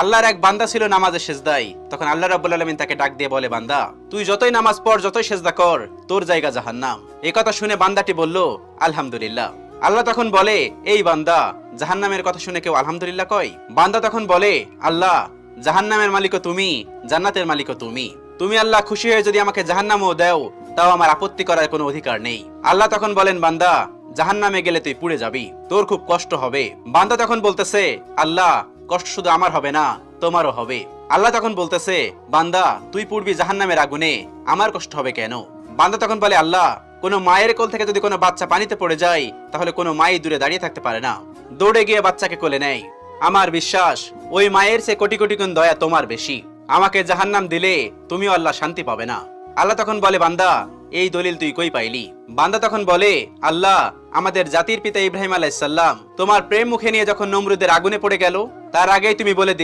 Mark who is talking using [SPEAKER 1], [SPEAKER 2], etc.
[SPEAKER 1] আল্লাহর এক বান্দা ছিল নামাজে সেজদায়। তখন আল্লাহ রাব্বুল আলামিন তাকে ডাক দিয়ে বলে, বান্দা তুই যতই নামাজ পড়, যতই সেজদা কর, তোর জায়গা জাহান্নাম। এই কথা শুনে বান্দাটি বলল, আলহামদুলিল্লাহ। আল্লাহ তখন বলে, এই বান্দা, জাহান্নামের কথা শুনে কেউ আলহামদুলিল্লাহ কয়? বান্দা তখন বলে, আল্লাহ, জাহান্নামের মালিকও তুমি, জান্নাতের মালিকও তুমি। তুমি আল্লাহ খুশি হয়ে যদি আমাকে জাহান্নামও দাও, তাও আমার আপত্তি করার কোনো অধিকার নেই। আল্লাহ তখন বলেন, বান্দা, জাহান্নামে গেলে তুই পুড়ে যাবি, তোর খুব কষ্ট হবে। বান্দা তখন বলতেছে, আল্লাহ, কষ্ট শুধু আমার হবে না, তোমারও হবে। আল্লাহ তখন বলতেছে, বান্দা, তুই পুড়বি জাহান্নামের আগুনে, আমার কষ্ট হবে কেন? বান্দা তখন বলে, আল্লাহ, কোনো মায়ের কোল থেকে যদি কোনো বাচ্চা পানিতে পড়ে যায়, তাহলে কোনো মাই দূরে দাঁড়িয়ে থাকতে পারে না, দৌড়ে গিয়ে বাচ্চাকে কোলে নেয়। আমার বিশ্বাস, ওই মায়ের চেয়ে কোটি কোটি গুণ দয়া তোমার বেশি। আমাকে জাহান্নাম দিলে তুমিও আল্লাহ শান্তি পাবে না। আল্লাহ তখন বলে, বান্দা, এই দলিল তুই কই পাইলি? বান্দা তখন বলে, আল্লাহ, আমাদের জাতির পিতা ইব্রাহিম আলাইহিস সালাম তোমার প্রেম মুখে নিয়ে যখন নমরুদের আগুনে পড়ে গেল, তার আগেই তুমি বলে দিলে